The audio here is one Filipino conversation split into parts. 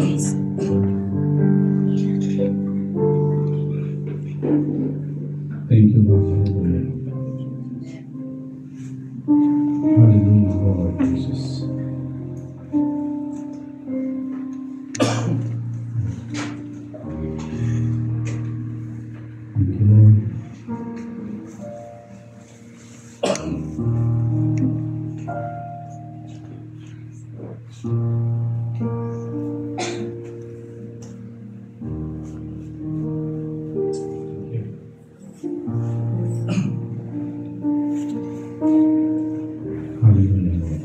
Thank you, Lord. Hallelujah, Lord Jesus. Thank you, Lord. Hallelujah, Lord.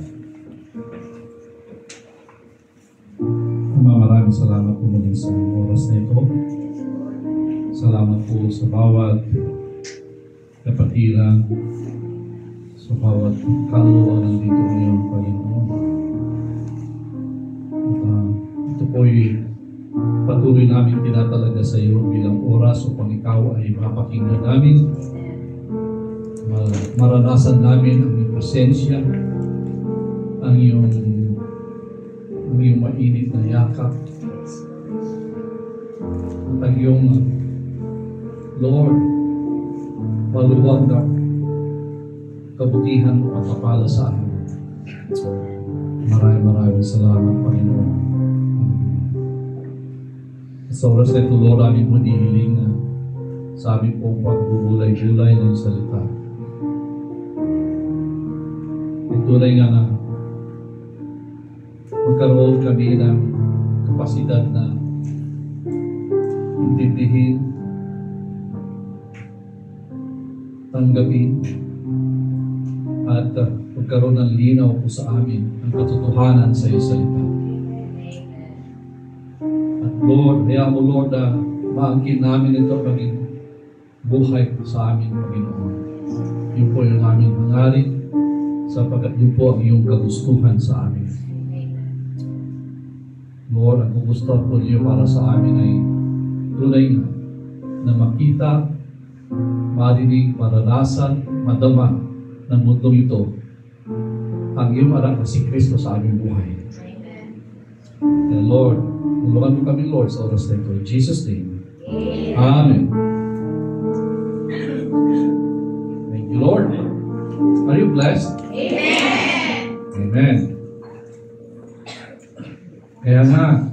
Ama, maraming salamat po muli sa oras na ito. Salamat po sa bawat kapatiran, sa bawat kaluluwa nandito ngayon, Panginoon. At ito po'y patuloy namin tinatalaga sa iyo bilang oras upang ikaw ay mapakinggan namin, maranasan namin ang iyong presensya, ang iyong mainit na yakap, at ang iyong Lord, maluwag na kabutihan at kapala sa amin. Maraming salamat, Panginoon. Sa oras na ito, Lord, aming mo nihiling na sa aming pong pagbubulay-bulay ng salita. Tunay nga na magkaroon kami ng kapasidad na intindihin, tanggapin, at magkaroon ng linaw po sa amin ang katotohanan sa iyong salita. At Lord, kaya mo Lord na maangkin namin ito maging buhay po sa amin, Panginoon. Yun po yung aming hangarin, sapagkat yun po ang iyong kagustuhan sa amin. Lord, ang gusto po niyo para sa amin ay tunay na makita, marinig, maranasan, madama ng mundong ito ang iyong anak na si Kristo sa aming buhay. And Lord, tulungan mo kami, Lord, sa oras na ito. In Jesus' name. Amen. Thank you, Lord. Are you blessed? Amen. Amen. Kaya nga,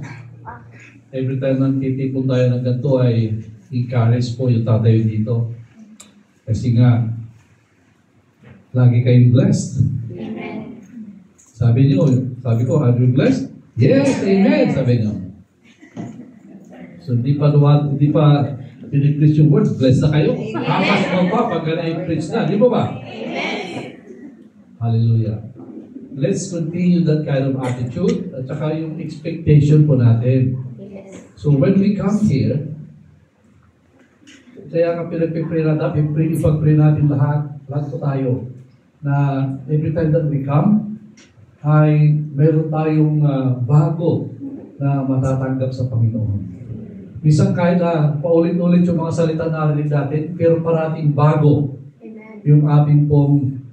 every time nang titipon tayo ng ganito ay encourage po yung tatayo dito. Kasi nga, lagi kayong blessed. Amen. Sabi ko, are you blessed? Yes, amen, sabi niyo. So, hindi pa pinipreach yung word, blessed na kayo. Akas mo pa pag na-preach na, di ba ba? Amen. Hallelujah. Let's continue that kind of attitude at saka yung expectation po natin. So when we come here, kaya nga pinag-pray natin, ipag-pray natin lahat po tayo, na every time that we come, ay meron tayong bago na matatanggap sa Panginoon. Minsan kahit paulit-ulit yung mga salita na narinig natin, pero parating bago yung ating pong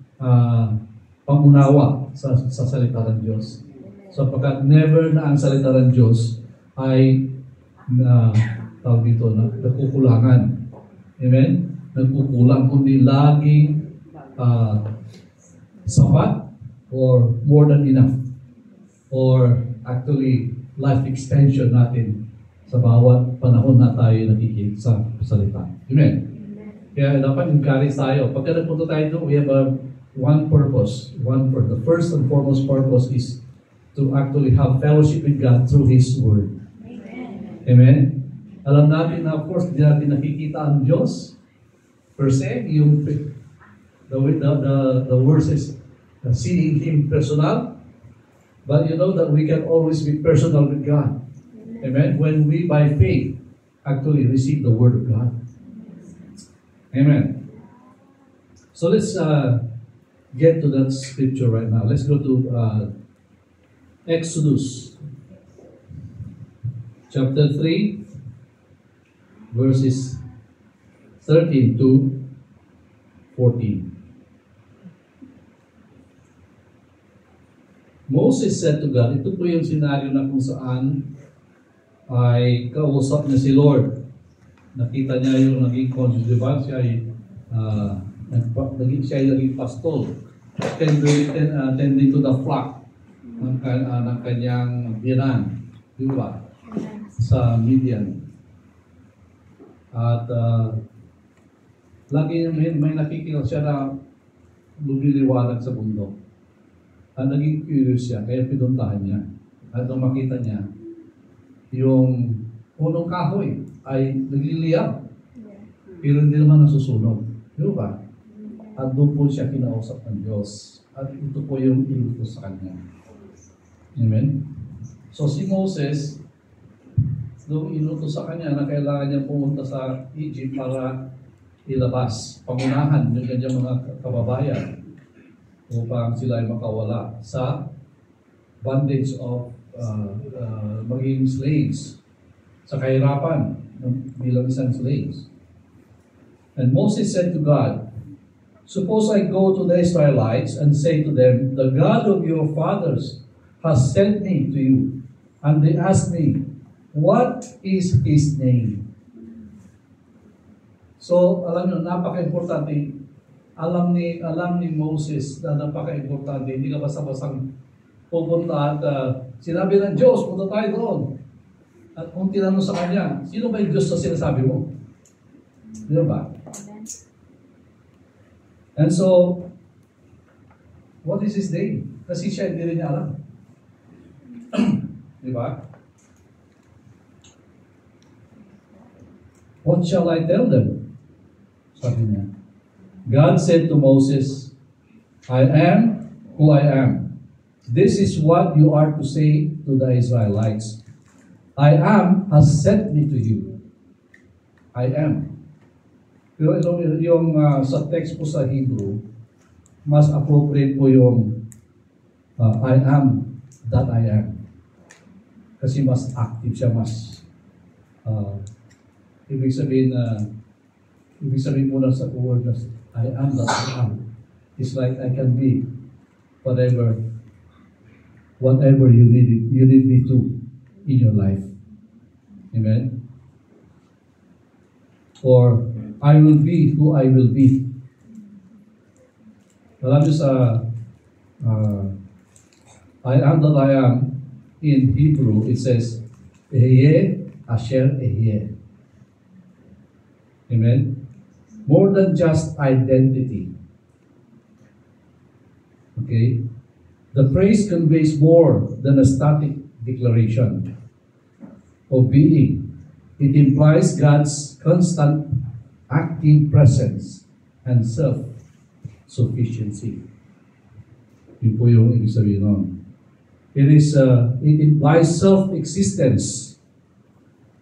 pangunawa sa salita ng Diyos. Sapagkat never na ang salita ng Diyos ay tawag dito na nakukulangan. Amen? Nagkukulang, kundi laging sapat or more than enough. Or actually, life extension natin sa bawat panahon na tayo nakikita sa salita. Amen? Kaya dapat encourage tayo. Pagka nagpunta tayo doon, we have one purpose. The first and foremost purpose is to actually have fellowship with God through His Word. Amen. Amen? Alam natin na, of course, hindi natin nakikita ang Diyos per se. Yung the words is seeing Him personal. But you know that we can always be personal with God. Amen? When we, by faith, actually receive the Word of God. Amen. So let's get to that scripture right now. Let's go to Exodus chapter 3, verses 13 to 14. Moses said to God, ito po yung senaryo na kung saan ay kausap niya si Lord. Nakita niya yung naging conscious, di ba? Siya ay naging pastol. Tending to the flock ng kanyang biyanan. Di ba? Sa Midian. At lagi may nakikita siya na lumiliwanag sa bundok. At naging curious siya, kaya pinuntahan niya. At nung makita niya, yung punong kahoy ay nagliliyab. Pero hindi naman nasusunog. Di ba? At doon po siya kinausap ng Diyos. At ito po yung ilutos sa kanya. Amen? So si Moses, nung inutos sa kanya na kailangan niya pumunta sa Egypt para ilabas, pangunahan yung kanyang mga kababayan upang sila ay makawala sa bondage of maging slaves, sa kahirapan bilang isang slaves. And Moses said to God, "Suppose I go to the Israelites and say to them, the God of your fathers has sent me to you, and they ask me, what is His name?" So, alam nyo, napaka-importante. Alam ni Moses na napaka-importante. Hindi ka basta-bastang pupunta at sinabi ng Diyos, punta tayo doon. At kung tinanong sa kanya, sino ba yung Diyos na sinasabi mo? Di ba? And so, what is His name? Kasi siya hindi rin niya alam. Di ba? What shall I tell them? Sabi niya. God said to Moses, "I am who I am. This is what you are to say to the Israelites. I am has sent me to you." I am. Pero yung sa text po sa Hebrew, mas appropriate po yung I am that I am. Kasi mas active siya, mas ibig sabihin muna sa word na I am that I am. It's like I can be whatever you need me to in your life. Amen? Or I will be who I will be. Alam niyo sa I am that I am, in Hebrew, it says, Ehyeh Asher Ehyeh. Amen? More than just identity. Okay? The phrase conveys more than a static declaration of being. It implies God's constant active presence and self-sufficiency. Yun po yung ibig sabihin nun. It implies self-existence.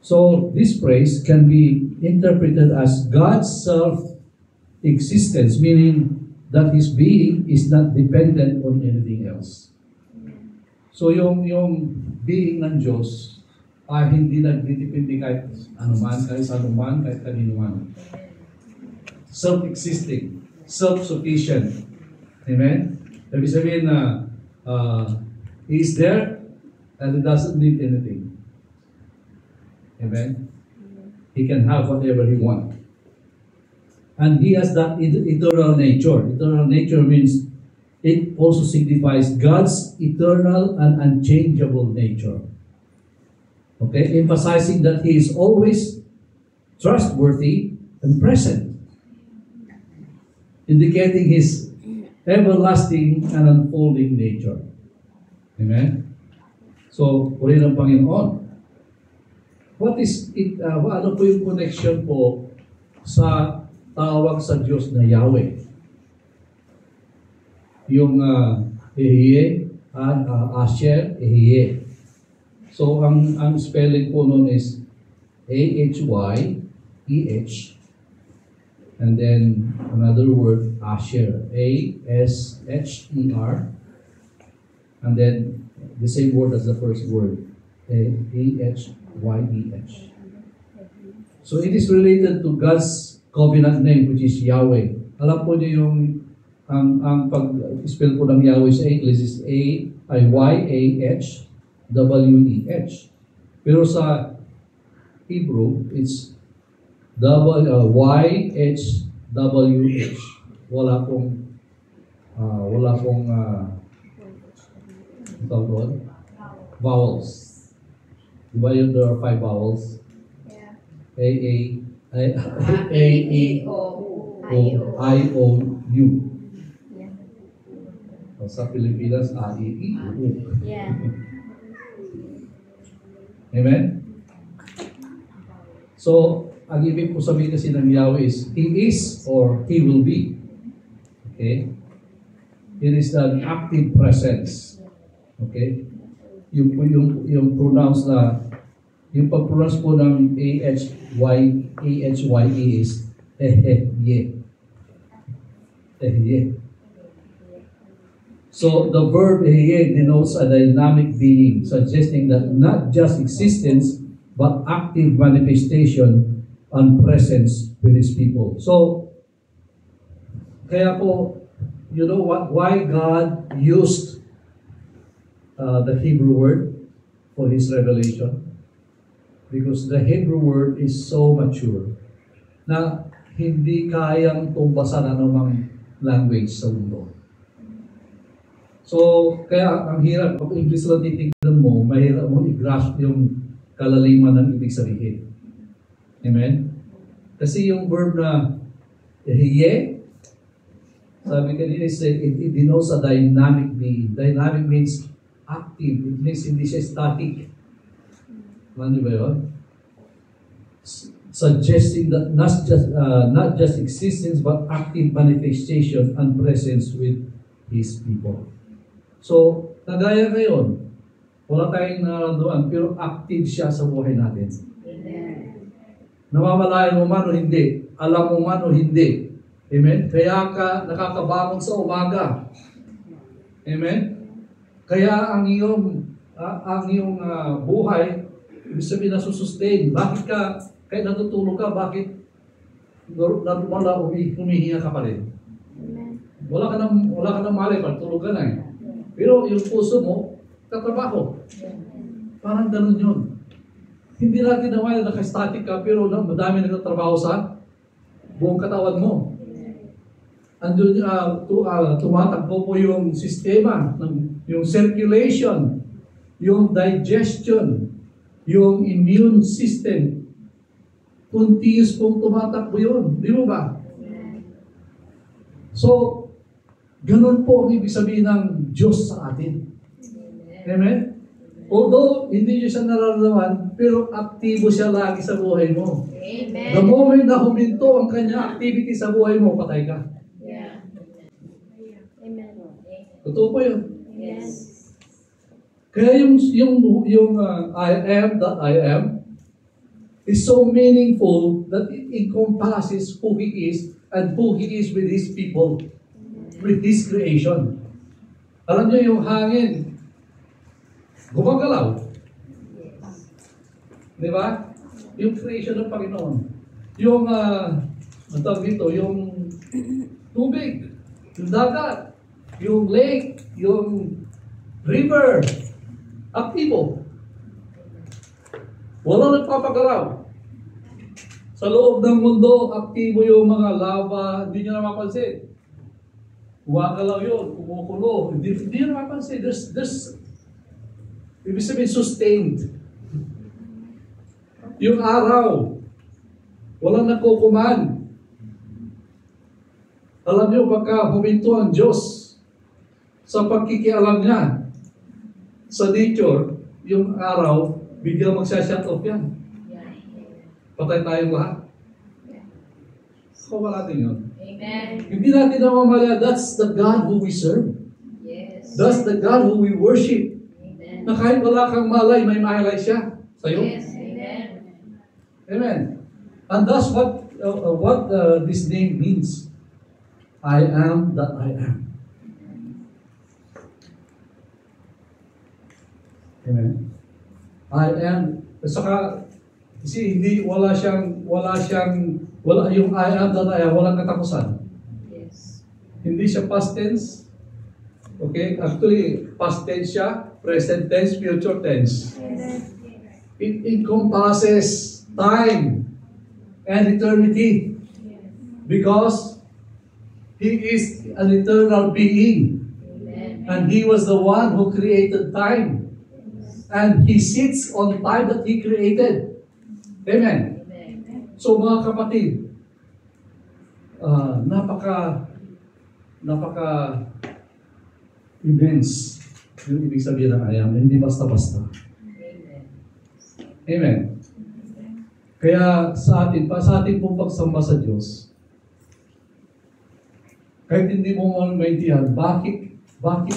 So this phrase can be interpreted as God's self-existence, meaning that His being is not dependent on anything else. So yung being ng Diyos ay hindi nagdidepende kahit anuman, kahit sa anuman, kahit kanino man. Self-existing, self-sufficient. Amen? Ibig sabihin na He is there and He doesn't need anything. Amen? He can have whatever He wants. And He has that eternal nature. Eternal nature means it also signifies God's eternal and unchangeable nature. Okay? Emphasizing that He is always trustworthy and present. Indicating His everlasting and unfolding nature. Amen? So, puri ng Panginoon. What is it? Ano po yung connection po sa tawag sa Diyos na Yahweh? Yung Ehyeh, Asher, Ehyeh. So, ang spelling po nun is A-H-Y-E-H, and then another word, Asher, A-S-H-E-R, and then the same word as the first word, A-H-Y-E-H. So it is related to God's covenant name, which is Yahweh. Alam po niyo yung ang pag-spell po ng Yahweh sa English is Y-A-H-W-E-H. Pero sa Hebrew, it's YHWH. Wala pong tawag doon? Vowels. Diba yun, there are 5 vowels? A, E, O, I, O, U. Sa Pilipinas, A, E, I, U. Amen? So, ang ibig po sabihin kasi ng Yahweh is, He is or He will be. Okay? It is an active presence. Okay? Yung pronounce na, yung pag-pronounce po ng AHYE is Ehye. Ehye. So, the verb Ehye denotes a dynamic being, suggesting that not just existence, but active manifestation and presence with His people. So, kaya po, you know what? Why God used the Hebrew word for His revelation? Because the Hebrew word is so mature na hindi kayang tumbasan anumang language sa mundo. So, kaya ang hirap, kung English lang titignan mo, mahirap mo i-grasp yung kalaliman ng ibig sabihin. Amen? Kasi yung verb na hiye, sabi kanina, it denotes a dynamic being. Dynamic means active. It means hindi siya static. Ano ba yun? Suggesting that not just existence but active manifestation and presence with His people. So, nagaya ngayon, wala tayong nararamdaman, pero active siya sa buhay natin. Namamalayan mo man o hindi, alam mo man o hindi. Amen? Kaya ka nakakabangon sa umaga. Amen? Kaya ang iyong buhay, ibig sabihin na susustain. Bakit ka, kahit natutulog ka, bakit wala humihinga ka pa rin? Wala ka nang malay, pagtulog ka na eh. Pero yung puso mo, katrabaho. Parang ganun yun. Hindi natin naman na naka-static ka, pero madami nagtatrabaho sa buong katawan mo. Andun, tumatakbo po yung sistema, yung circulation, yung digestion, yung immune system. Continuous pong tumatakbo yun. Di mo ba? So, ganun po ang ibig sabihin ng Diyos sa atin. Amen? Although, hindi nyo siya nararamdaman, pero aktibo siya lagi sa buhay mo. Amen. The moment na huminto ang kanya activity sa buhay mo, patay ka. Yeah. Amen. Totoo po yun. Yes. Kaya yung I am that I am is so meaningful that it encompasses who He is and who He is with His people, with His creation. Alam niyo yung hangin, gumagalaw. Di ba? Yung creation ng Panginoon. Yung, ang tawag dito, yung tubig, yung dagat, yung lake, yung river, aktibo. Wala nagpapagalaw. Sa loob ng mundo, aktibo yung mga lava, hindi nyo na mapansin. Gumagalaw yun, kumukulo, hindi nyo na mapansin. There's ibig sabihin, sustained. Yung araw, walang nakukuman. Alam niyo, pagka huminto ang Diyos sa pagkikialam niya sa nature, yung araw, biglang magsha-shut off yan. Patay tayong lahat. So, wala natin yun. Amen. Hindi natin namamala, that's the God who we serve. Yes. That's the God who we worship. Amen. Na kahit wala kang malay, may mahalay siya sa'yo. Yes. Amen. Amen. And that's what this name means. I am that I am. Amen. I am. Saka, kasi wala yung I am that I am, walang katapusan. Yes. Hindi siya past tense. Okay? Actually, past tense siya, present tense, future tense. It encompasses time and eternity. Because He is an eternal being. Amen. And He was the one who created time. And He sits on time that He created. Amen. Amen. So mga kapatid, napaka immense yung ibig sabihin ng I am, hindi basta-basta. Amen. Amen. Kaya sa atin pong pagsamba sa Diyos, kahit hindi mo maintindihan, bakit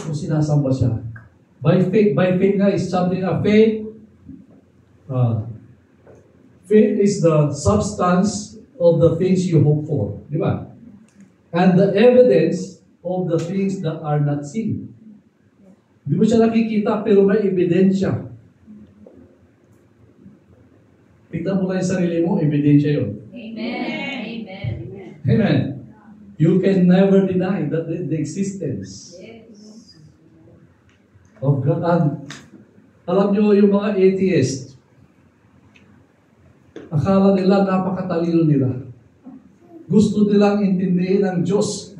mo sinasamba siya? By faith nga is something, faith is the substance of the things you hope for. Di ba? And the evidence of the things that are not seen. Di mo siya nakikita, pero may ebidensya. Tignan mo lang yung sarili mo, ebidensya yun. Amen. Amen. Amen. You can never deny that the existence Yes. of God. And alam nyo, yung mga atheists, akala nila napakatalino nila. Gusto nilang intindihin ang Diyos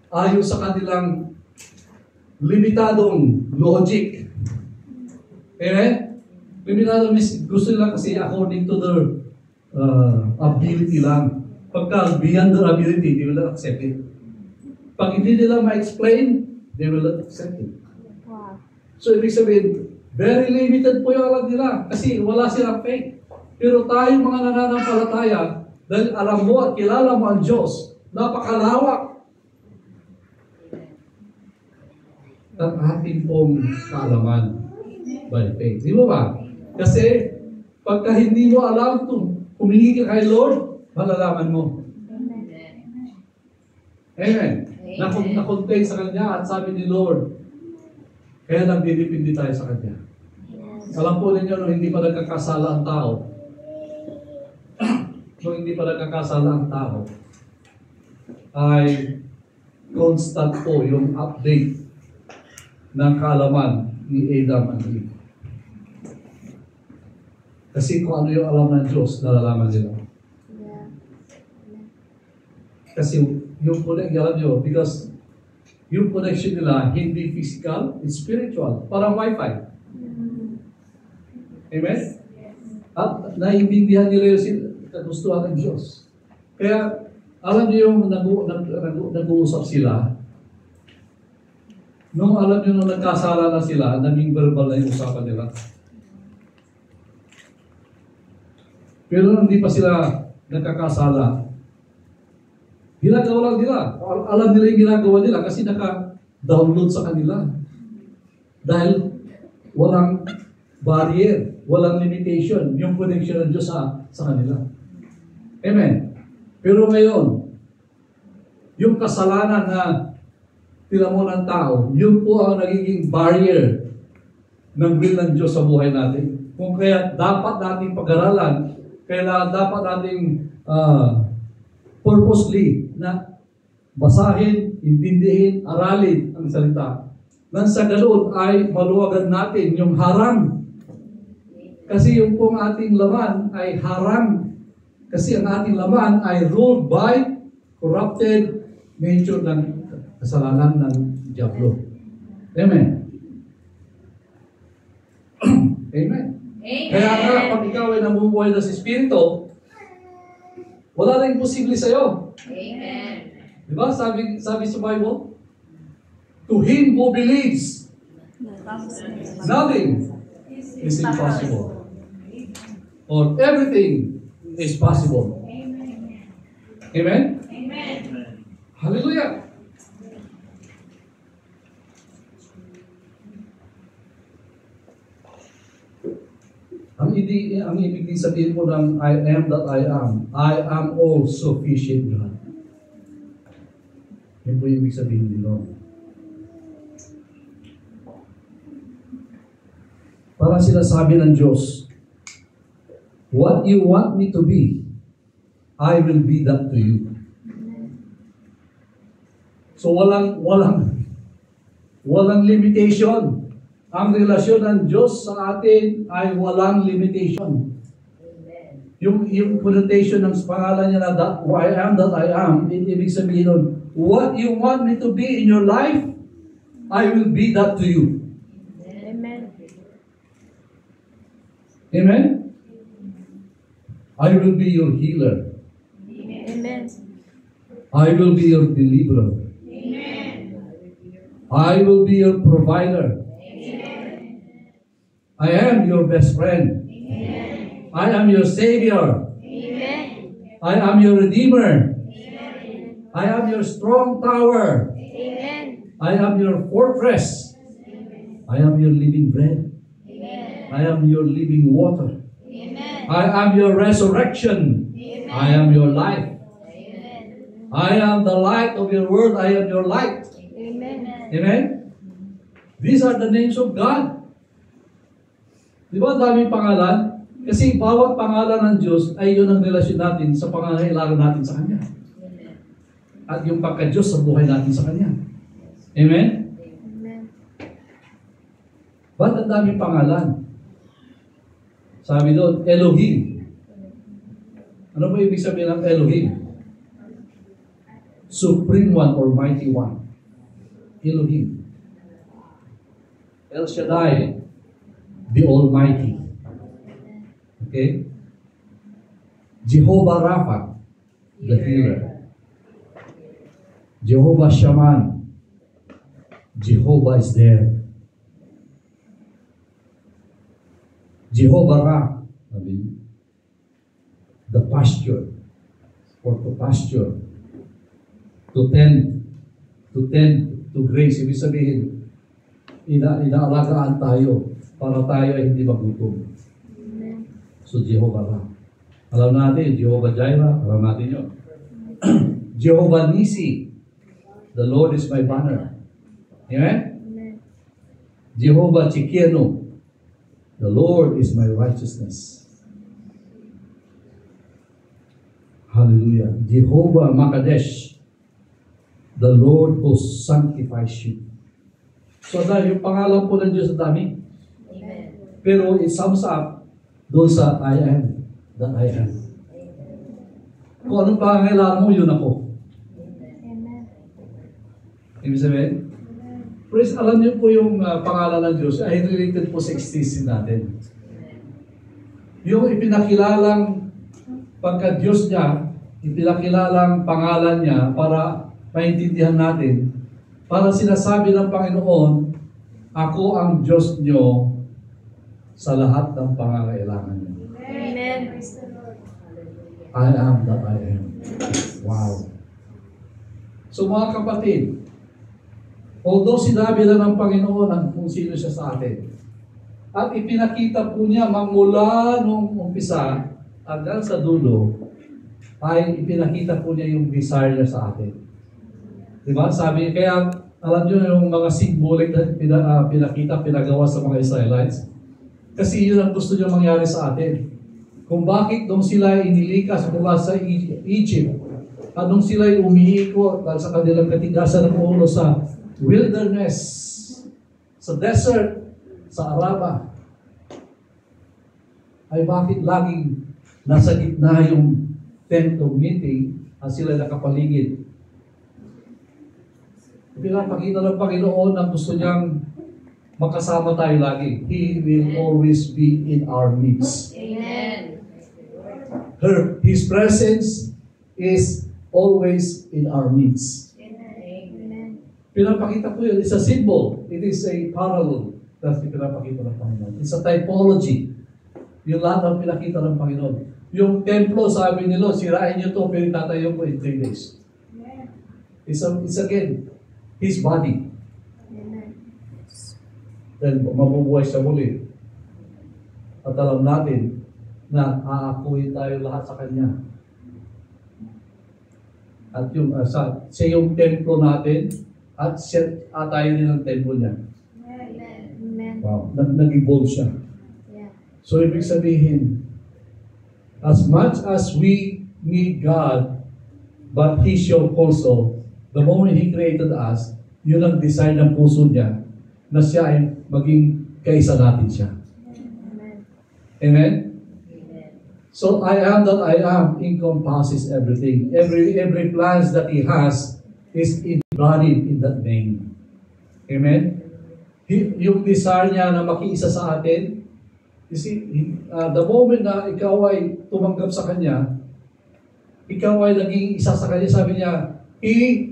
ayon sa kanilang limitadong logic. Amen? Limitadong, gusto nila kasi according to their ability lang. Pagka beyond their ability, they will not accept it. Pag hindi nila ma-explain, they will not accept it. So, ibig sabihin, very limited po yung alam nila kasi wala silang faith. Pero tayo mga nananampalataya, dahil alam mo at kilala mo ang Diyos, napakalawak ang ating pong kaalaman by faith. Di ba ba? Kasi pagka hindi mo alam ito, humingi ka kay Lord, malalaman mo. Amen. Nakontain sa Kanya at sabi ni Lord, kaya nagdidepende tayo sa Kanya. Alam po ninyo, nung hindi pa nagkakasala ang tao, ay constant po yung update ng kaalaman ni Adam and Eve. Kasi kung ano yung alam ng Diyos, nalalaman nila. Kasi yung connection, alam nyo, because yung connection nila, hindi physical, it's spiritual. Parang wifi. Amen? At naiintindihan nila yung kagustuhan ng Diyos. Kaya, alam niyo yung nag-uusap sila, nung alam niyo nung nagkasala na sila, naging verbal na yung usapan nila. Pero nung hindi pa sila nagkakasala, ginagawa lang nila. Alam nila yung ginagawa nila kasi naka-download sa kanila. Dahil walang barrier, walang limitation, yung connection ng Diyos sa kanila. Amen. Pero ngayon, yung kasalanan na tinamo ng tao, yun po ang nagiging barrier ng will ng Diyos sa buhay natin. Kung kaya dapat nating pag-aralan, kaya dapat nating purposely na basahin, intindihin, aralin ang salita. Nang sa ganoon ay maluwagan natin yung harang. Kasi yung pong ating laman ay harang. Kasi ang ating laman ay ruled by corrupted nature ng kasalanan ng Diablo. Amen. Amen. Kaya nga, pag ikaw ay namumuhay na sa Espiritu, wala na imposible sa'yo. Amen. Diba? Sabi sa Bible, to him who believes, nothing is impossible. Or everything is possible. Amen? Hallelujah! Ang ibig sabihin po ng I am that I am all sufficient God. Yan po yung ibig sabihin ni Lord. Para sinasabi ng Diyos, what you want me to be, I will be that to you. So walang limitation. Ang relasyon ng Diyos sa atin ay walang limitation. Amen. Yung connotation ng pangalan niya na that, I am that I am, ibig sabihin nun, what you want me to be in your life, I will be that to you. Amen. Amen? I will be your healer. Amen. I will be your deliverer. I will be your provider. I am your best friend. I am your savior. Amen. I am your redeemer. I am your strong tower. Amen. I am your fortress. I am your living bread. I am your living water. Amen. I am your resurrection. I am your life. I am the light of your world. I am your light. Amen. Amen? These are the names of God. Di ba daming pangalan? Kasi bawat pangalan ng Diyos ay yun ang relasyon natin sa pangangailangan natin sa Kanya. At yung pagka-Diyos sa buhay natin sa Kanya. Amen? Amen. Ba't ang daming pangalan? Sabi doon, Elohim. Ano ba ibig sabihin ng Elohim? Supreme One or Mighty One. Elohim. El Shaddai, the Almighty. Okay? Jehovah Rapha, the healer. Jehovah Shaman. Jehovah is there. Jehovah Ra, the pasture, or to pasture, to tend to grace. Ibig sabihin, inaalagaan tayo para tayo ay hindi magutom. So, Jehovah Ra. Alam natin, Jehovah Jireh, alam natin yun. Jehovah Nisi, the Lord is my banner. Amen? Jehovah Tsidkenu, the Lord is my righteousness. Hallelujah. Jehovah Makadesh, the Lord who sanctifies you. So dahil yung pangalan po ng Diyos sa dami. Pero it sums up doon sa I am that I am. Kung anong pangangailangan mo, yun ako. Ibig sabihin? Praise, alam niyo po yung pangalan ng Diyos ay related po sa existence natin. Yung ipinakilalang pagka-Diyos niya, ipinakilalang pangalan niya para maintindihan natin, para sinasabi ng Panginoon, ako ang Diyos niyo sa lahat ng pangangailangan niyo. Amen. I am that I am. Wow. So mga kapatid, although sinabi na ng Panginoon ang kung sino siya sa atin, at ipinakita po niya magmula nung umpisa hanggang sa dulo, ay ipinakita po niya yung desire niya sa atin. Diba? Sabi, kaya alam niyo yung mga symbolic na pinagawa sa mga Israelites. Kasi yun ang gusto niya mangyari sa atin. Kung bakit nung sila inilikas mula sa Egypt, at nung sila umiikot sa kanilang katigasan ng ulo sa wilderness, sa desert, sa Araba, ay bakit laging nasa gitna yung tent of meeting at sila nakapaligid? Pinapakita ng Panginoon na gusto niyang makasama tayo lagi. He will always be in our midst. Amen. His presence is always in our midst. Amen. Pinapakita ko yun. It's a symbol. It is a parallel. That's the pinapakita ng Panginoon. It's a typology. Yung lahat ng pinakita ng Panginoon. Yung templo, sabi nila, sirain niyo to, pero tatayo ko in 3 days. It's again, His body. Then mabubuhay siya muli. At alam natin na aakuin tayo lahat sa Kanya. At yung siya yung templo natin at siya tayo din ang templo niya. Amen. Wow, nag-evolve siya. Yeah. So ibig sabihin, as much as we need God, but He showed also, the moment He created us, yun ang design ng puso niya, na siya ay maging kaisa natin siya. Amen. Amen? Amen. So I am that I am encompasses everything. Every plans that He has is embodied in that name. Amen? Yung desire niya na makiisa sa atin, you see, the moment na ikaw ay tumanggap sa Kanya, ikaw ay naging isa sa Kanya, sabi niya, He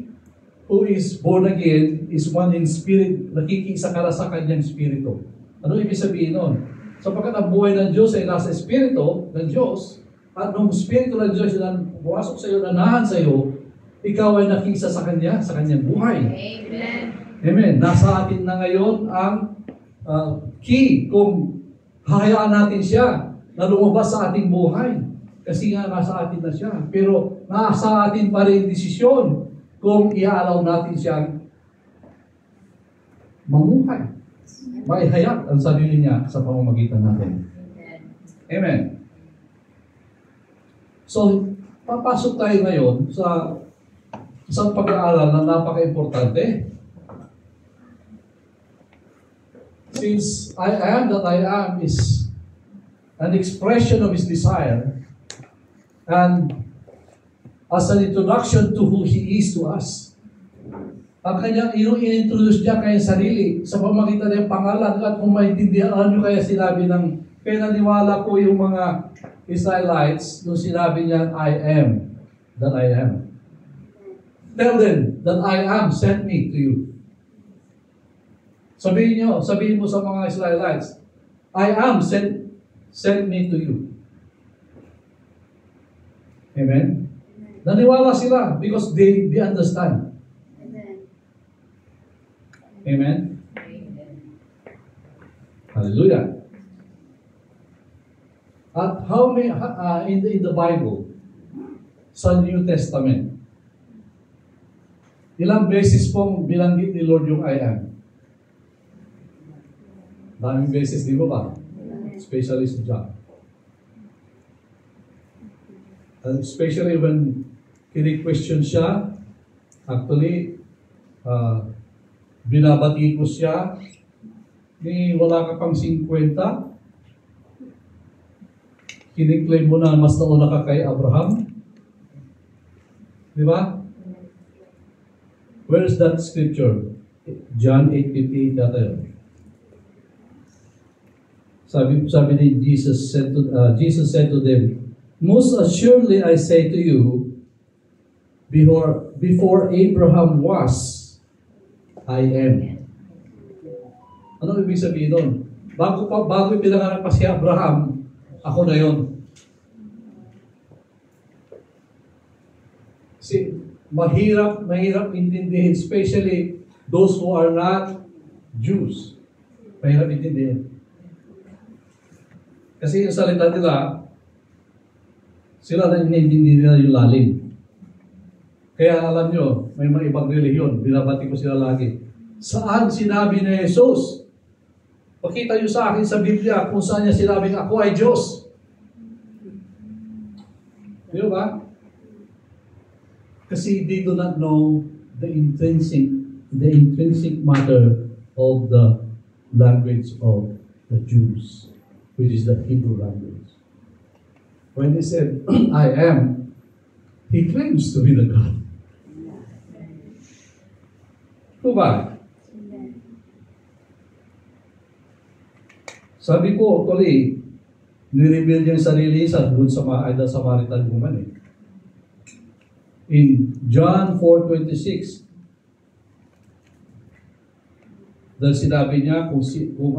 who is born again is one in spirit, nakikiisa ka na sa Kanyang Spirito. Ano ibig sabihin nun? Sapagkat ang buhay ng Diyos ay nasa Espiritu ng Diyos, at nung Espiritu ng Diyos na pumasok sa iyo, nanahan sa iyo, ikaw ay nakisa sa Kanya, sa Kanyang buhay. Amen. Amen. Nasa atin na ngayon ang key kung hahayaan natin siya na lumabas sa ating buhay. Kasi nga nasa atin na siya. Pero nasa atin pa rin desisyon kung iaalaw natin siyang mamuhay. Maihayag ang sarili niya sa pamamagitan natin. Amen. So, papasok tayo ngayon sa isang pag-aaral na napaka-importante. Since I am that I am is an expression of His desire, and as an introduction to who He is to us. Ang kanyang in-introduce niya kaya sarili sa pamamagitan ng pangalan, at kung maintindihan nyo kaya sinabi ng, kaya naniwala ko yung mga Israelites nung sinabi niya, I am that I am. Tell them that I am sent me to you. Sabihin mo sa mga Israelites, I am sent me to you. Amen? Naniwala sila because they understand. Amen? Hallelujah. At how many, in the Bible, sa New Testament, ilang beses pong binanggit ni Lord yung I am? Daming beses, di ba? Especially sa John. And especially when kini-question siya, actually, binabati ko siya, ni wala ka pang 50, kiniklaim mo na mas nauna ka kay Abraham. Di ba? Where is that scripture? John 8:58 yata yun. Sabi ni Jesus said to them, most assuredly I say to you, before Abraham was, I am. Ano ibig sabihin nun? Bago pinanganak pa si Abraham, ako na yon. Kasi mahirap intindihin, especially those who are not Jews. Mahirap intindihin. Kasi yung salita nila, sila na inintindi nila yung lalim. Kaya alam nyo, may mga ibang relihiyon, binabati ko sila lagi. Saan sinabi ni Jesus? Pakita nyo sa akin sa Biblia kung saan niya sinabing ako ay Diyos. Di ba? Kasi they do not know the intrinsic matter of the language of the Jews, which is the Hebrew language. When he said, I am, he claims to be the God. Diba? Sabi ko, actually, nireveal niya yung sarili sa Good Samaritan woman eh. In John 4:26, dahil sinabi niya kung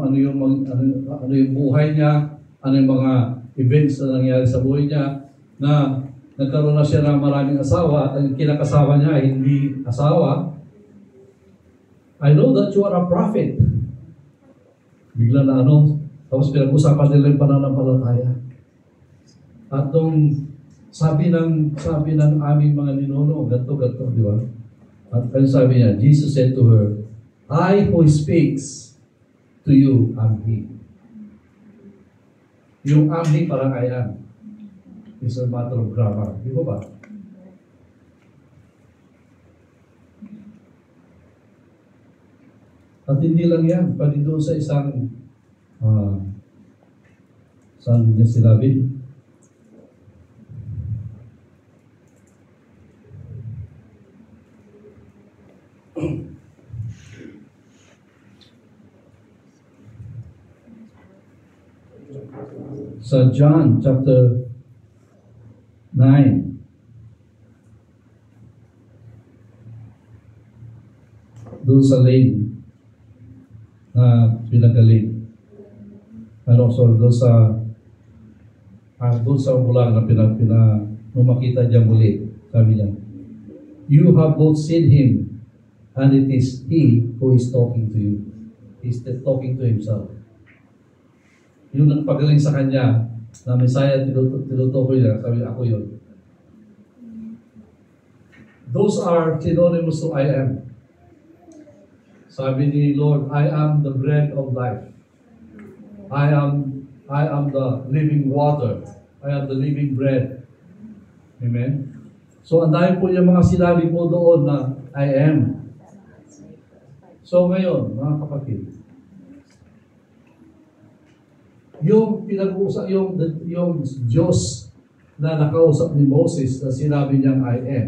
ano yung buhay niya, ano yung mga events na nangyari sa buhay niya, na nagkaroon na siya ng maraming asawa at ang kinakasawa niya ay hindi asawa. I know that you are a prophet. Bigla na tapos pinag-usapan nila yung pananampalataya. At nung sabi ng aming mga ninuno, ganto, di ba? At sabi niya, Jesus said to her, I who speaks to you am He. Yung am He parang I am. It's a matter of grammar. Di ba ba? At hindi lang yan, pati doon sa isang saan niya sinabi? Sa John chapter 9, doon sa lane na pinagaling. Sorry, doon sa bulang na nung makita niya muli, sabi niya, "You have both seen Him, and it is He who is talking to you." He's talking to Himself. Yung nagpagaling sa kanya, na Messiah, tinutukoy niya, sabi niya, ako yun. Those are synonymous to I am. Sabi ni Lord, I am the bread of life. I am the living water. I am the living bread. Amen? So, ang dahil po yung mga sinabi po doon na I am. So, ngayon, mga kapatid, yung pinag-uusap, yung Diyos na nakausap ni Moses na sinabi niyang I am,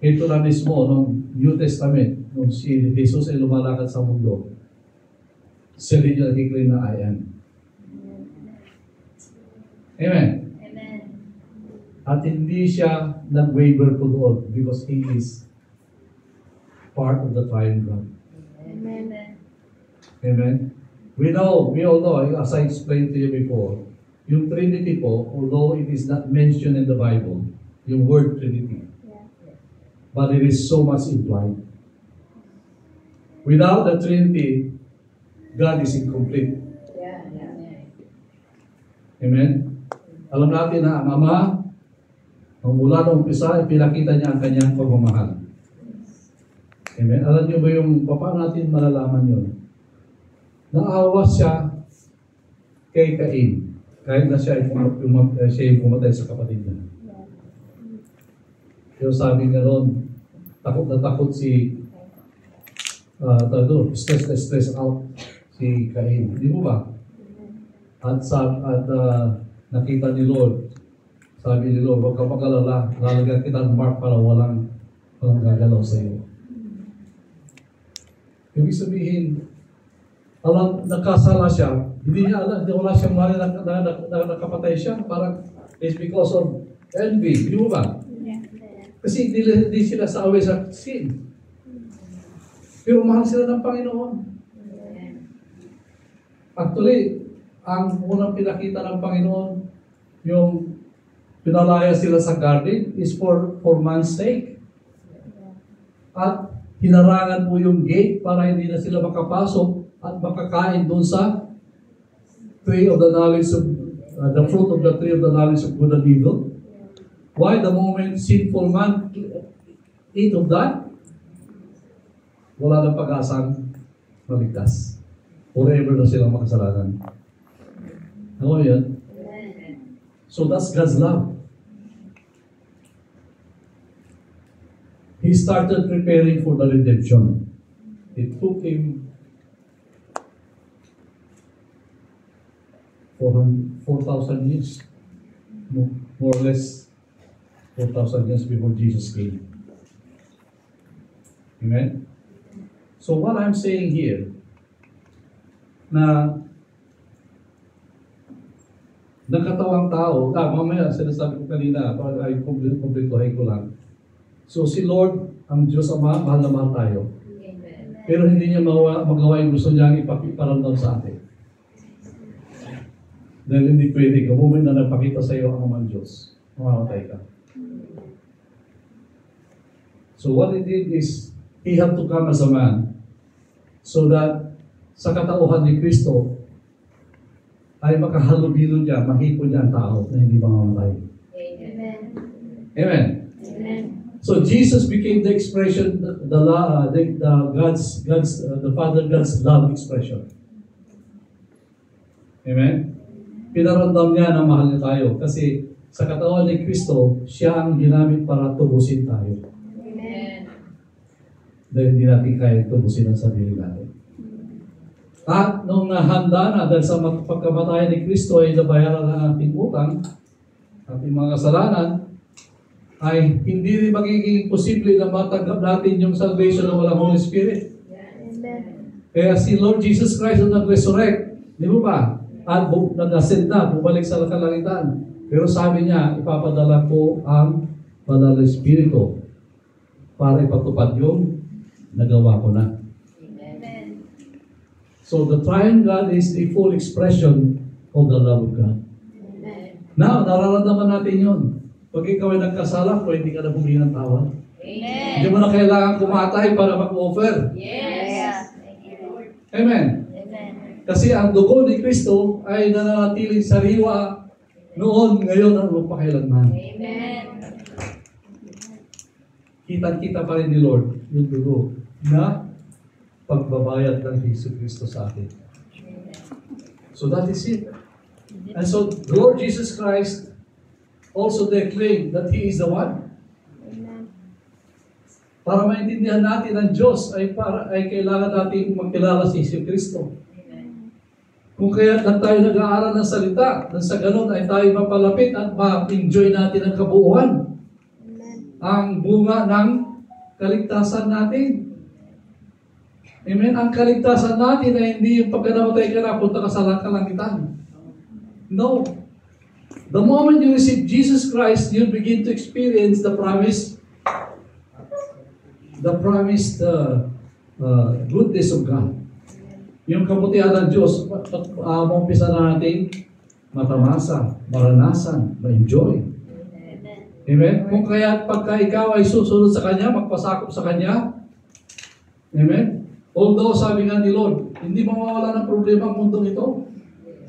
ito na mismo nung New Testament, nung si Jesus ay lumalakad sa mundo, siya rin yung nag-claim na I am. Amen. Amen. At hindi siya nag-waver po doon because He is part of the triune God. Amen. Amen. We all know, as I explained to you before, yung Trinity po, although it is not mentioned in the Bible, yung word Trinity, but it is so much implied. Without the Trinity, God is incomplete. Yeah. Amen? Alam natin na ang Ama, mula noong umpisa, pinakita niya ang kanyang pagmamahal. Amen? Alam niyo ba yung, paano natin malalaman yun? Naawa siya kay Cain, kahit na siya yung pumatay sa kapatid niya. Pero sabi nga ron, takot na takot si stress out si Cain. Hindi mo ba? At nakita ni Lord, sabi ni Lord, huwag ka mag-alala, lalagyan kita ng mark para walang gagalaw sa iyo. Ibig sabihin, alam, nakasala siya, hindi niya alam, wala siyang mali na nakapatay siya, parang it's because of envy. Hindi mo ba? Kasi hindi sila sa away sa sin. Pero mahal sila ng Panginoon. Actually, ang unang pinakita ng Panginoon, yung pinalaya sila sa garden is for man's sake. At hinarangan po yung gate para hindi na sila makapasok at makakain doon sa tree of the knowledge of the fruit of the tree of the knowledge of good and evil. Why? The moment sinful man eat of that, wala nang pag-asang maligtas. Forever na silang makasalanan. Ano yun? So that's God's love. He started preparing for the redemption. It took Him 4,000 years, more or less 4,000 years before Jesus came. Amen? So what I'm saying here, na nakatawang tao, mamaya sinasabi ko kanina, para ay kumplituhin ko lang. So si Lord, ang Diyos Ama, mahal na mahal tayo. Amen. Pero hindi niya magawa yung gusto niyang iparamdam sa atin. Dahil hindi pwede, moment na nagpakita sa iyo ang Amang Diyos, mamamatay ka. So what He did is, He had to come as a man so that sa katauhan ni Kristo ay makahalubilo niya, mahipon niya ang tao na hindi mamamatay. Amen. Amen. Amen. So Jesus became the expression, the Father God's love expression. Amen. Pinaramdam niya na mahal niya tayo kasi sa katawan ni Kristo, siya ang ginamit para tubusin tayo. Amen. Dahil hindi natin kaya tubusin ang sarili natin. At nung nahanda na dahil sa pagkamatayan ni Kristo ay nabayaran ang ating utang, ating mga kasalanan, ay hindi rin magiging posible na matanggap natin yung salvation na walang Holy Spirit. Amen. Kaya si Lord Jesus Christ ang nag-resurrect, di ba ba? At nag-ascend na, bumalik sa kalangitan. Pero sabi niya, ipapadala ko ang Banal na Espiritu para ipatupad yung nagawa ko na. Amen. So the triune God is the full expression of the love of God. Amen. Now, nararamdaman natin yun. Pag ikaw ay nagkasala, pwede ka na humingi ng tawad. Amen. Hindi mo na kailangan kumatay para mag-offer. Yes. Thank you, Lord. Amen. Amen. Kasi ang dugo ni Kristo ay nananatiling sariwa noon, ngayon, at magpakailanman. Amen. Kitang-kita pa rin ni Lord yung dugo na pagbabayad ng Hesus Kristo sa atin. So that is it. And so the Lord Jesus Christ also declared that He is the one. Amen. Para maintindihan natin ang Diyos ay kailangan natin magkilala si Hesus Kristo. Kung kaya lang tayo nag-aaral ng salita, nang sa ganun ay tayo mapalapit at ma-enjoy natin ang kabuuan. Amen. Ang bunga ng kaligtasan natin. Amen? Ang kaligtasan natin ay hindi yung pagkanamatay ka na, punta ka sa kalangitan. No. The moment you receive Jesus Christ, you begin to experience the promised goodness of God. Yung kabutihan ng Diyos, umpisa na natin matamasa, maranasan, ma-enjoy. Amen? Kung kaya pagka ikaw ay susunod sa Kanya, magpasakop sa Kanya, amen? Although sabi nga ni Lord, hindi mawawala ng problema ang mundong ito.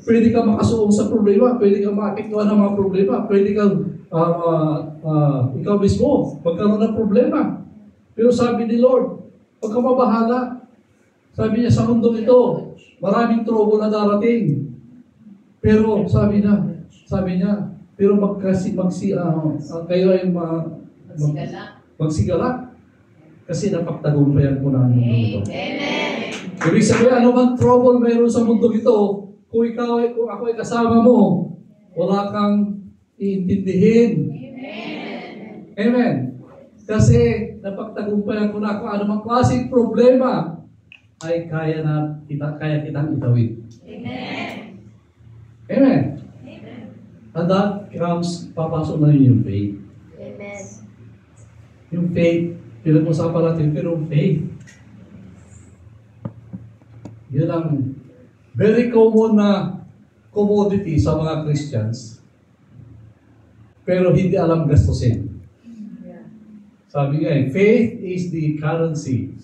Pwede ka makasuong sa problema, pwede ka maapektuhan ng mga problema, pwede kang ikaw mismo magkaroon ng problema. Pero sabi ni Lord, huwag ka mabahala. Sabi niya, sa mundong ito, maraming trouble na darating. Pero sabi niya, pero kayo ay magsigala. Kasi napagtagumpayan ko na ang mundong ito. Amen. Ibig sabihin, ano man trouble mayroon sa mundong ito, kung ako ay kasama mo, wala kang iintindihin. Amen. Amen. Kasi napagtagumpayan ko na kung anumang klaseng problema ay kaya kitang itawid. Amen. Amen. And that comes, papasok na rin yung faith. Amen. Yung faith, pinag-usapan natin, pero faith. Yun ang very common na commodity sa mga Christians. Pero hindi alam gastusin. Sabi nga faith is the currency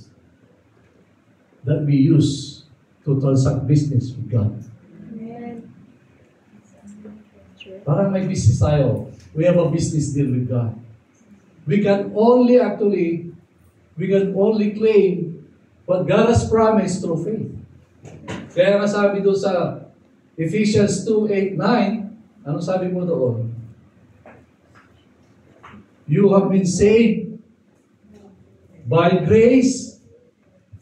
that we use to transact business with God. Amen. Parang may business tayo. We have a business deal with God. We can only claim what God has promised through faith. Kaya nga sabi doon sa Ephesians 2:8-9, ano sabi mo doon? You have been saved by grace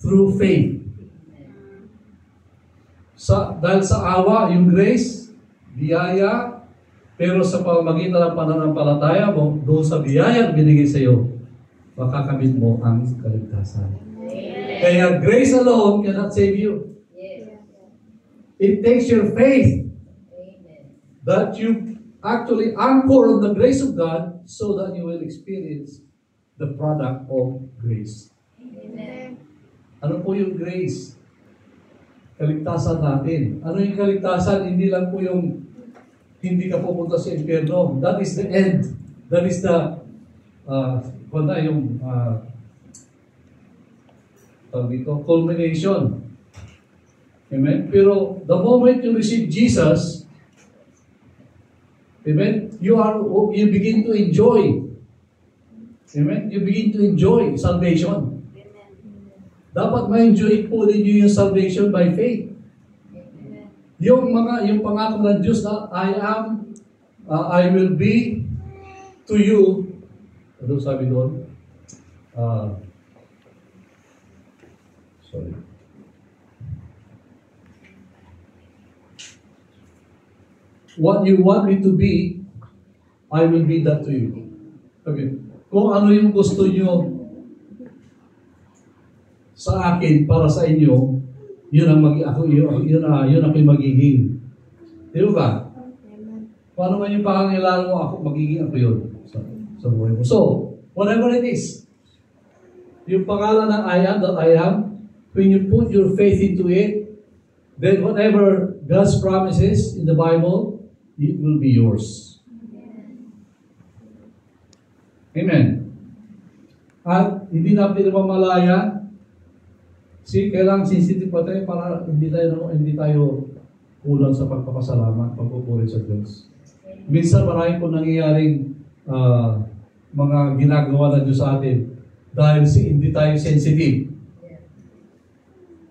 through faith. Dahil sa awa, yung grace, biyaya, pero sa pamagitan ng pananampalataya mo, doon sa biyaya binigay sa iyo, makakamit mo ang kaligtasan. Kaya grace alone cannot save you. Yes. It takes your faith Amen. that you actually anchor on the grace of God so that you will experience the product of grace. Amen. Ano po yung grace? Kaligtasan natin. Ano yung kaligtasan? Hindi lang po yung hindi ka pupunta sa impyerno. That is the end. That is the culmination. Amen? Pero the moment you receive Jesus, amen, you begin to enjoy. Amen? You begin to enjoy salvation. Dapat ma-enjoy po ninyo yung salvation by faith. Yung pangako ng Diyos na I will be to you. Ano sabi doon? Sorry. What you want me to be, I will be that to you. Okay. Kung ano yung gusto nyo sa akin, para sa inyo, yun ang yun ang magiging. Di ba? Amen. Kung ano man yung pangangailangan mo, magiging ako yun sa buhay mo. So, whatever it is, yung pangalan ng I am that I am, when you put your faith into it, then whatever God's promises in the Bible, it will be yours. Amen. At hindi natin mamalaya, kailangan sensitive pa tayo para hindi tayo kulang sa pagpapasalamat, pagpupuri sa Diyos. Minsan marami po nangyayaring mga ginagawa ng Diyos sa atin dahil hindi tayo sensitive.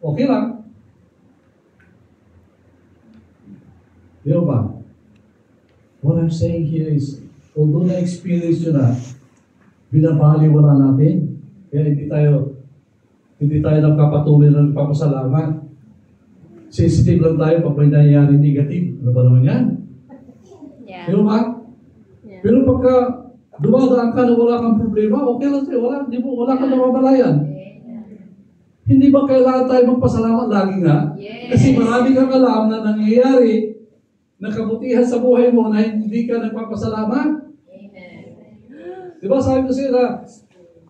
Okay lang. Di ba? What I'm saying here is, although na-experience nyo na, binabaliwala natin. Kaya hindi tayo nagpapatuloy ng papasalamat. Sensitive lang tayo pag may nangyayari negative. Ano ba naman yan? Yeah. Di ba? Yeah. Pero pagka dumadaan ka na wala kang problema, okay lang sa'yo. Wala kang namamalayan. Hindi ba kailangan tayo magpasalamat lagi nga? Kasi marami kang alam na nangyayari na kabutihan sa buhay mo na hindi ka nagpapasalamat. Di ba sabi ko sila,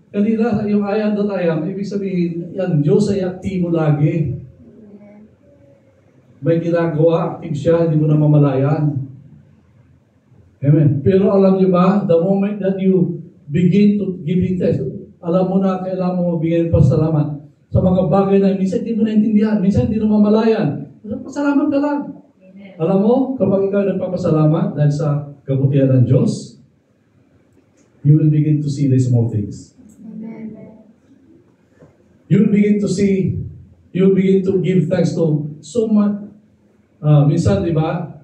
kanina yung ayan that I am, ibig sabihin, yan, Diyos ay aktibo lagi. May ginagawa, active siya, hindi mo na mamalayan. Amen. Pero alam niyo ba, the moment that you begin to give thanks, alam mo na kailangan mo magbigay ng pasalamat sa mga bagay na minsan hindi mo naintindihan, minsan hindi mo mamalayan. Pasalamat ka lang. Alam mo, kapag ikaw nagpapasalamat dahil sa kabutihan ng Diyos, you will begin to see the small things. Amen. You will begin to give thanks to so much. Minsan, di ba,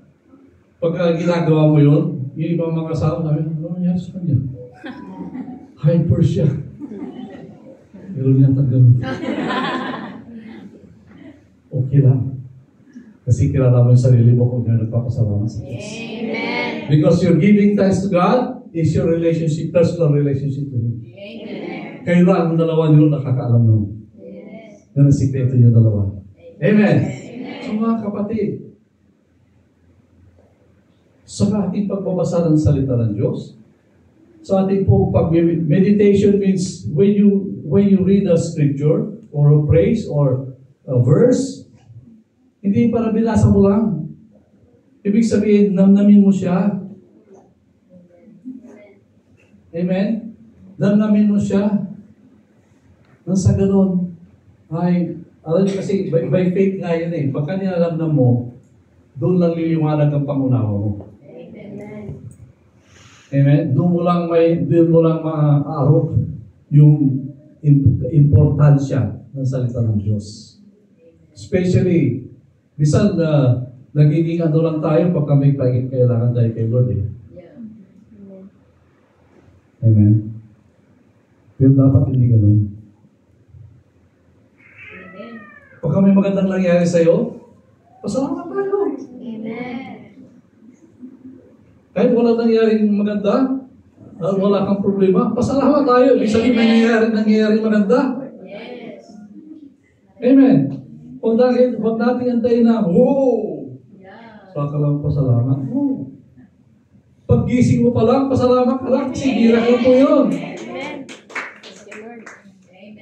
pagka ginagawa mo yun, yung ibang mga asawa namin, ano nangyari sa kanya? Hyper siya. Pero niya tagal. Okay lang. Kasi kilala mo yung sarili mo kung gano'n nagpapasalamat sa Diyos. Amen. Because you're giving thanks to God, is your relationship, personal relationship to Him. Kayo lang ang dalawa niyo nakakaalam nun. Yan ang sikreto niyo dalawa. Amen. So mga kapatid, sa ating pagbabasa ng salita ng Diyos, sa ating pong meditation means when you read a scripture or a praise or a verse, hindi para binasa mo lang. Ibig sabihin, namnamin mo siya. Amen? Namnamin mo siya. Nang sa ganun, alam niyo kasi, by faith nga yun eh. Pagka nilalamnam mo, doon lang liliwanag ang pangunawa mo. Amen. Amen? Doon mo lang maaarok yung importansya ng salita ng Diyos. Especially, bisan nagiging ano lang tayo pagka may kailangan tayo kay Lord eh. Amen. Amen? Pero dapat hindi ganun. Pagka may magandang nangyari sa'yo, pasalamat tayo. Amen. Kahit wala nangyaring maganda, wala kang problema, pasalamat tayo. Ibig sabihin may nangyayari maganda. Amen. Huwag natin antayin na, wow! Saka lang pasalamat. Wow! Paggising mo pa lang, pasalamat ka lang. Kasi miracle po yun. Amen. Thank you, Lord.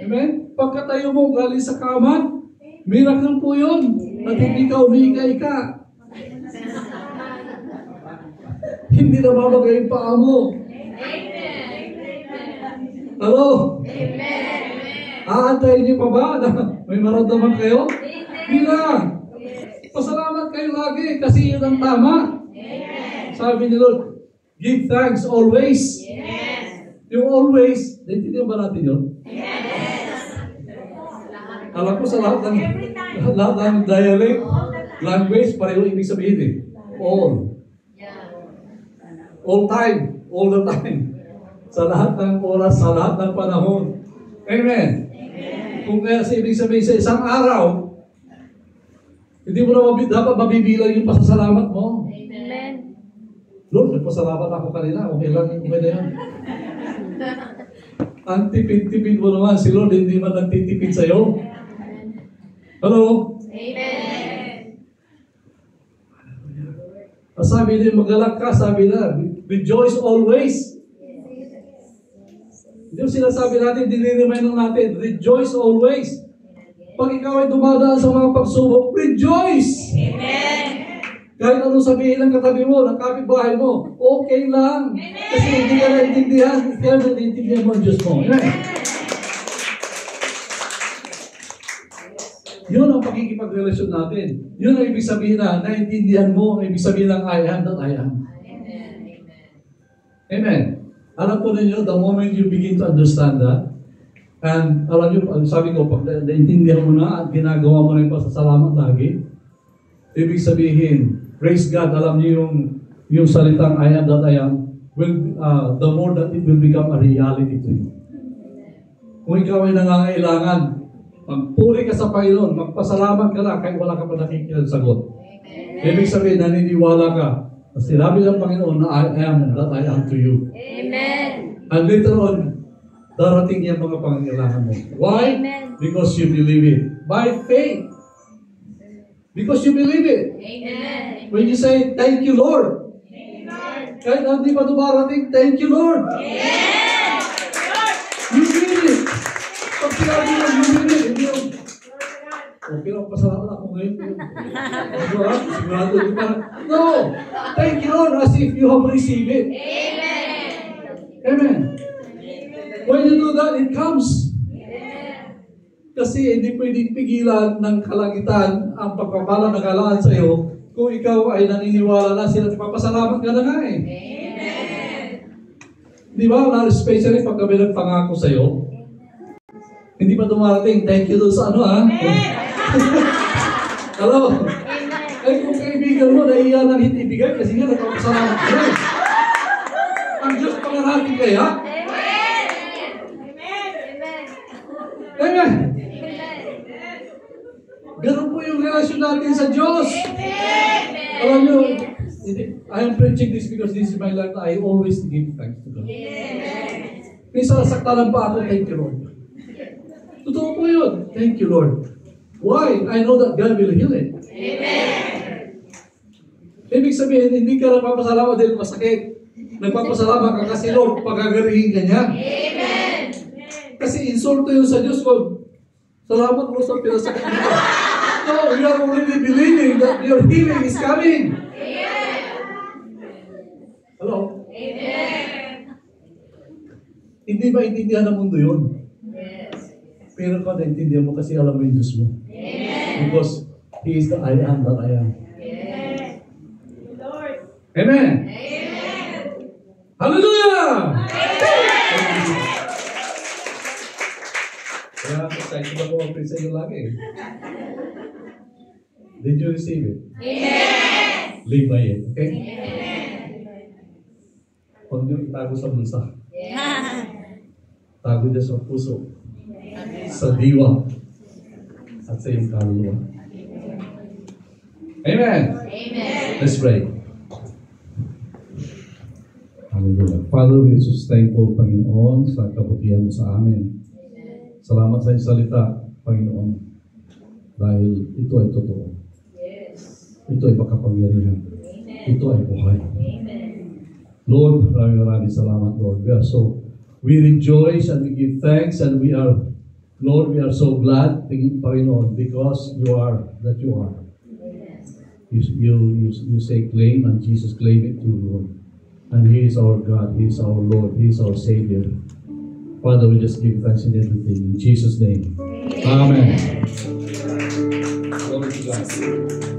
Amen? Pagkatayo mo galing sa kama, miracle po yun. At hindi ka umiika-ika. Hindi na babagay yung paa mo. Hello? Aantayin niyo pa ba na may maramdaman kayo? Hindi na. Pasalamat kayo lagi kasi yun ang tama. Sabi ni Lord, give thanks always. Yung always, naintindihan ba natin yun? Alam ko sa lahat ng dialect, language, pareho ibig sabihin eh. All time, all the time. Sa lahat ng oras, sa lahat ng panahon. Amen. Kung kaya ibig sabihin sa isang araw, hindi mo na dapat mabibilang yung pasasalamat mo. Amen. Lord, nagpasalamat ako kanina. Okay lang, okay na yan. Ang tipid-tipid mo naman, si Lord hindi man nagtitipid sa'yo. Hello? Amen. Sabi din, magalak ka, sabi na, rejoice always. Hindi mo sinasabi natin, diniremind lang natin, rejoice always. Pag ikaw ay dumadaan sa mga pagsubok, rejoice! Amen. Kahit anong sabihin ng katabi mo, ng kapitbahay mo, okay lang. Kasi hindi ka naintindihan, kaya naintindihan mo ang Diyos mo. Amen. Yun ang pakikipagrelasyon natin. Yun ang ibig sabihin na naintindihan mo, ang ibig sabihin ng I am that I am. Amen. Amen. Alam po ninyo, the moment you begin to understand that, and alam nyo, sabi ko, pag naintindihan mo na at ginagawa mo na yung pasasalamat lagi, ibig sabihin, praise God, alam niyo yung salitang I am that I am, will, the more that it will become a reality to you. Kung ikaw ay nangangailangan, magpuri ka sa Panginoon, magpasalamat ka na kahit wala ka pa nakikita sagot. Ibig sabihin, naniniwala ka. Sinabi ng Panginoon na I am that I am to you. Amen. And later on, darating yung mga pangangailangan mo. Why? Amen. Because you believe it. By faith. Because you believe it. Amen. When you say, thank you, Lord. Amen. Kahit hindi pa dumarating, thank you, Lord. You mean it. Pag sinabi mo, you mean it. Hindi yung, okay lang, pasalamat ako ngayon. Sigurado, no. Thank you, Lord, as if you have received it. Amen. When you do that, it comes. Kasi hindi pwedeng pigilan ng kalangitan ang pagpapala na kalaan sa iyo kung ikaw ay naniniwala na sila. Papasalamat ka na nga eh. Amen. Di ba? Especially pag kami nagpangako sa iyo, hindi pa dumarating. Thank you doon sa ano ha? Hello? Ay kung kaibigan mo, naiiyan ng hindi ibigay kasi nga nagpapasalamat ka na. Ang Diyos pangarating kaya? Amen. Ganun po yung relasyon natin sa Diyos. Alam nyo, I am preaching this because this is my life. I always give thanks to God. Minsan nasaktanan pa ako, thank you Lord. Totoo po yun. Thank you Lord. Why? I know that God will heal it. Ibig sabihin, hindi ka nagpapasalamat dahil masakit. Nagpapasalamat ka kasi Lord, pagagarihin ka niya. Kasi insulto yun sa Diyos ko. Salamat mo sa pinasakit mo. No, you are already believing that your healing is coming. Hello? Hindi ba intindihan ng mundo yun? Pero kung naintindihan mo kasi alam mo yung Diyos mo. Because He is the I am that I am. Amen. Hallelujah! Kaya excited ako mag-preach sa inyo lagi. Did you receive it? Yes. Live by it, okay? Huwag niyo itago sa bulsa. Tago niya sa puso, sa diwa, at sa iyong kaluluwa. Amen! Let's pray. Hallelujah. Father, we are so thankful, Panginoon, sa kabutihan mo sa amin. Salamat sa iyong salita, Panginoon, dahil ito ay totoo. Ito ay makapangyarihan. Ito ay buhay. Lord, maraming salamat, Lord. We rejoice and we give thanks and we are, Lord, we are so glad, Panginoon, because you are that you are. You say claim and Jesus claim it too, Lord. And He is our God, He is our Lord, He is our Savior. Father, we just give thanks in everything. In Jesus' name. Amen. Glory to God.